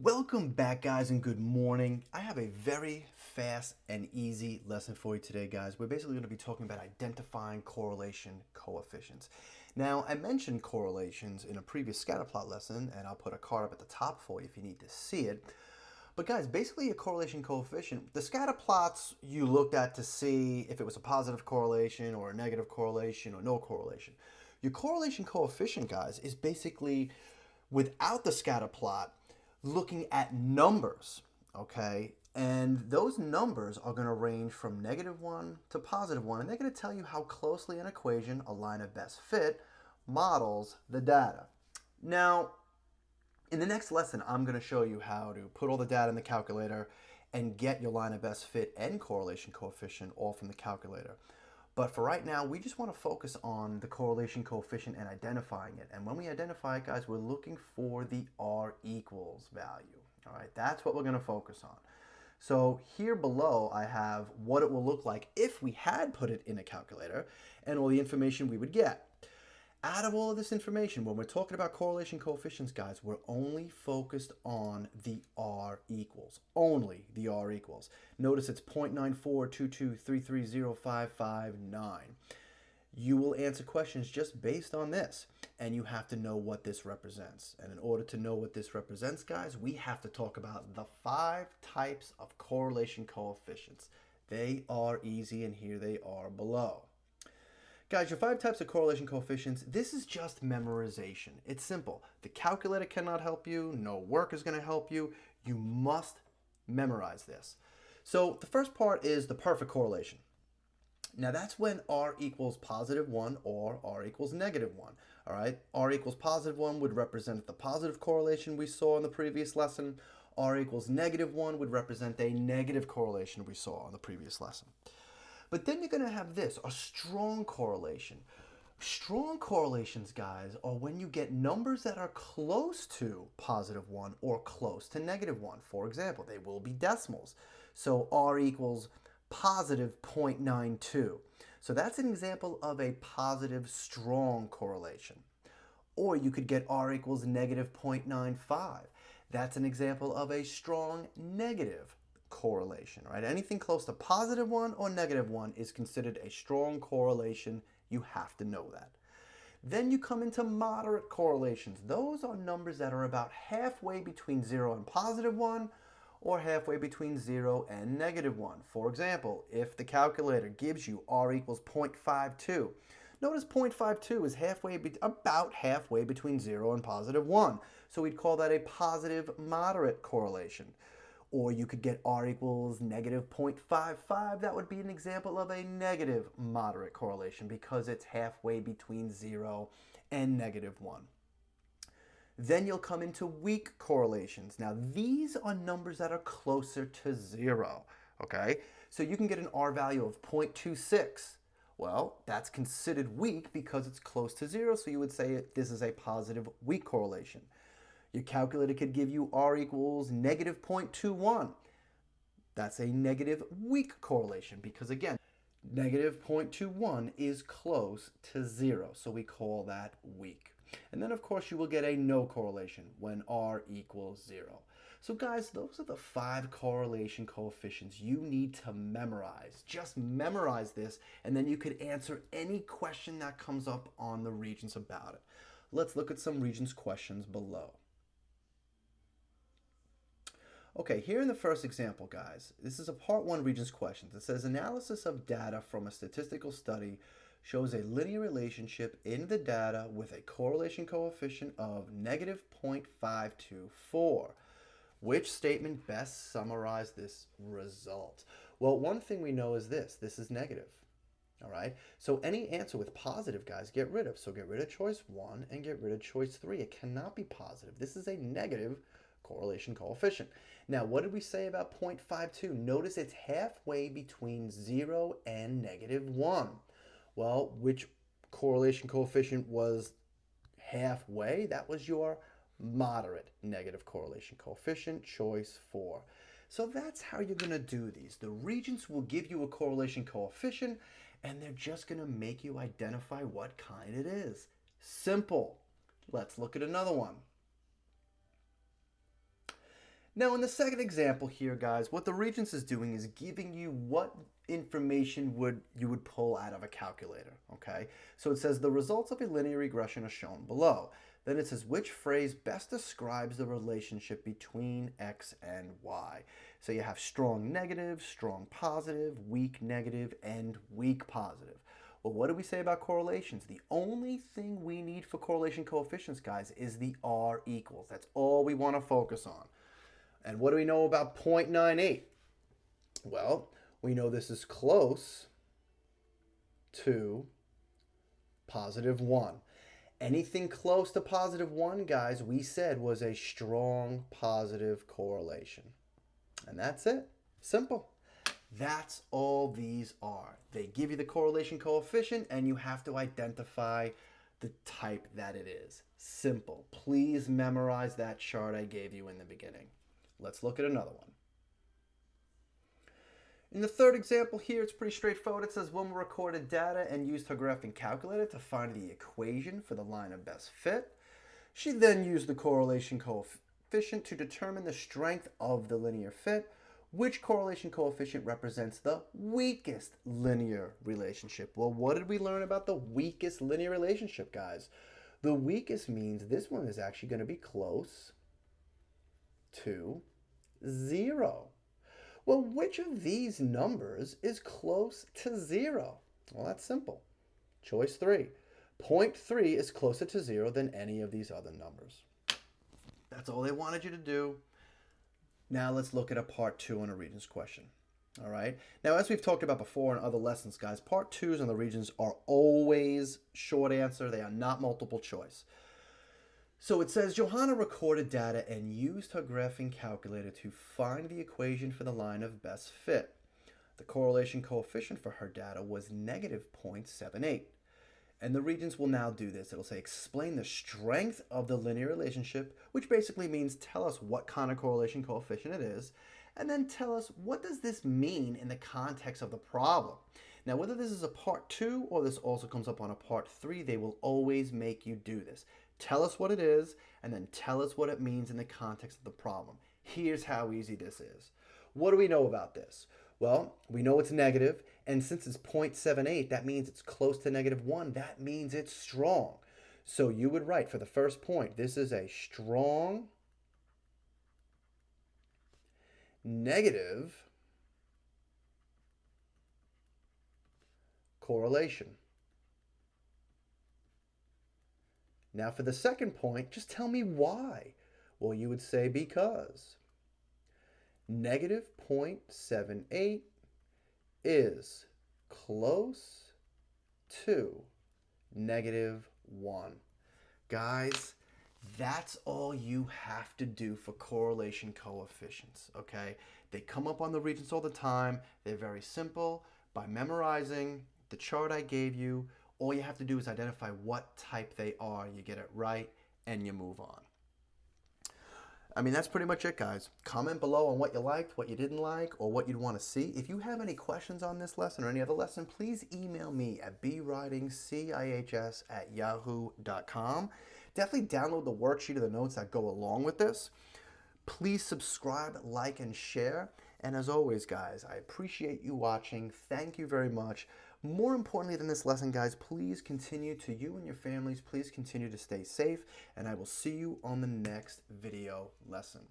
Welcome back, guys, and good morning. I have a very fast and easy lesson for you today, guys. We're basically going to be talking about identifying correlation coefficients. Now, I mentioned correlations in a previous scatterplot lesson, and I'll put a card up at the top for you if you need to see it. But guys, basically a correlation coefficient, the scatter plots you looked at to see if it was a positive correlation or a negative correlation or no correlation. Your correlation coefficient, guys, is basically without the scatter plot looking at numbers, okay? And those numbers are going to range from -1 to +1, and they're going to tell you how closely an equation, a line of best fit, models the data. Now, in the next lesson, I'm going to show you how to put all the data in the calculator and get your line of best fit and correlation coefficient all from the calculator. But for right now, we just want to focus on the correlation coefficient and identifying it. And when we identify it, guys, we're looking for the R equals value. All right, that's what we're going to focus on. So here below, I have what it will look like if we had put it in a calculator and all the information we would get. Out of all of this information, when we're talking about correlation coefficients, guys, we're only focused on the R equals. Only the R equals. Notice it's 0.9422330559. You will answer questions just based on this, and you have to know what this represents. And in order to know what this represents, guys, we have to talk about the 5 types of correlation coefficients. They are easy, and here they are below. Guys, your 5 types of correlation coefficients, this is just memorization. It's simple. The calculator cannot help you. No work is going to help you. You must memorize this. So the first part is the perfect correlation. Now that's when R equals +1 or R equals -1. All right, R equals +1 would represent the positive correlation we saw in the previous lesson. R equals -1 would represent a negative correlation we saw in the previous lesson. But then you're going to have this, a strong correlation. Strong correlations, guys, are when you get numbers that are close to +1 or close to -1. For example, they will be decimals. So R equals +0.92. So that's an example of a positive strong correlation. Or you could get R equals -0.95. That's an example of a strong negative correlation, right? Anything close to +1 or -1 is considered a strong correlation. You have to know that. Then you come into moderate correlations. Those are numbers that are about halfway between 0 and +1 or halfway between 0 and -1. For example, if the calculator gives you R equals 0.52, notice 0.52 is about halfway between 0 and +1. So we'd call that a positive moderate correlation. Or you could get R equals -0.55. That would be an example of a negative moderate correlation because it's halfway between 0 and -1. Then you'll come into weak correlations. Now these are numbers that are closer to 0. Okay, so you can get an R value of 0.26. Well, that's considered weak because it's close to 0, so you would say this is a positive weak correlation. Your calculator could give you R equals -0.21. That's a negative weak correlation because, again, -0.21 is close to 0, so we call that weak. And then, of course, you will get a no correlation when R equals 0. So, guys, those are the 5 correlation coefficients you need to memorize. Just memorize this, and then you could answer any question that comes up on the Regents about it. Let's look at some Regents questions below. Okay, here in the first example, guys, this is a part 1 Regents questions. It says analysis of data from a statistical study shows a linear relationship in the data with a correlation coefficient of -0.524. Which statement best summarizes this result? Well, one thing we know is this is negative. All right, so any answer with positive, guys, get rid of. So get rid of choice 1 and get rid of choice 3. It cannot be positive. This is a negative correlation coefficient. Now, what did we say about 0.52? Notice it's halfway between 0 and -1. Well, which correlation coefficient was halfway? That was your moderate negative correlation coefficient, choice 4. So that's how you're going to do these. The Regents will give you a correlation coefficient, and they're just going to make you identify what kind it is. Simple. Let's look at another one. Now in the second example here, guys, what the Regents is doing is giving you what information you would pull out of a calculator, okay? So it says the results of a linear regression are shown below. Then it says which phrase best describes the relationship between x and y. So you have strong negative, strong positive, weak negative, and weak positive. Well, what do we say about correlations? The only thing we need for correlation coefficients, guys, is the R equals. That's all we want to focus on. And what do we know about 0.98? Well, we know this is close to positive 1. Anything close to positive 1, guys, we said was a strong positive correlation. And that's it. Simple. That's all these are. They give you the correlation coefficient, and you have to identify the type that it is. Simple. Please memorize that chart I gave you in the beginning. Let's look at another one. In the third example here, it's pretty straightforward. It says Wilma recorded data and used her graphing calculator to find the equation for the line of best fit. She then used the correlation coefficient to determine the strength of the linear fit. Which correlation coefficient represents the weakest linear relationship? Well, what did we learn about the weakest linear relationship, guys? The weakest means this one is actually going to be close to 0. Well, which of these numbers is close to 0? Well, that's simple. Choice 3. 0.3 is closer to 0 than any of these other numbers. That's all they wanted you to do. Now let's look at a part 2 on a Regents question. All right. Now, as we've talked about before in other lessons, guys, part 2s on the Regents are always short answer. They are not multiple choice. So it says Johanna recorded data and used her graphing calculator to find the equation for the line of best fit. The correlation coefficient for her data was negative 0.78. And the Regents will now do this. It'll say explain the strength of the linear relationship, which basically means tell us what kind of correlation coefficient it is, and then tell us what does this mean in the context of the problem. Now, whether this is a part 2 or this also comes up on a part 3, they will always make you do this. Tell us what it is, and then tell us what it means in the context of the problem. Here's how easy this is. What do we know about this? Well, we know it's negative, and since it's 0.78, that means it's close to negative 1. That means it's strong. So you would write for the first point, this is a strong negative correlation. Now for the second point, just tell me why. Well, you would say because negative 0.78 is close to negative 1. Guys, that's all you have to do for correlation coefficients, okay? They come up on the Regents all the time. They're very simple. By memorizing the chart I gave you, all you have to do is identify what type they are. You get it right, and you move on. I mean, that's pretty much it, guys. Comment below on what you liked, what you didn't like, or what you'd want to see. If you have any questions on this lesson or any other lesson, please email me at bwritingcihs@yahoo.com. Definitely download the worksheet of the notes that go along with this. Please subscribe, like, and share. And as always, guys, I appreciate you watching. Thank you very much. More importantly than this lesson, guys, please continue to, you and your families, please continue to stay safe, and I will see you on the next video lesson.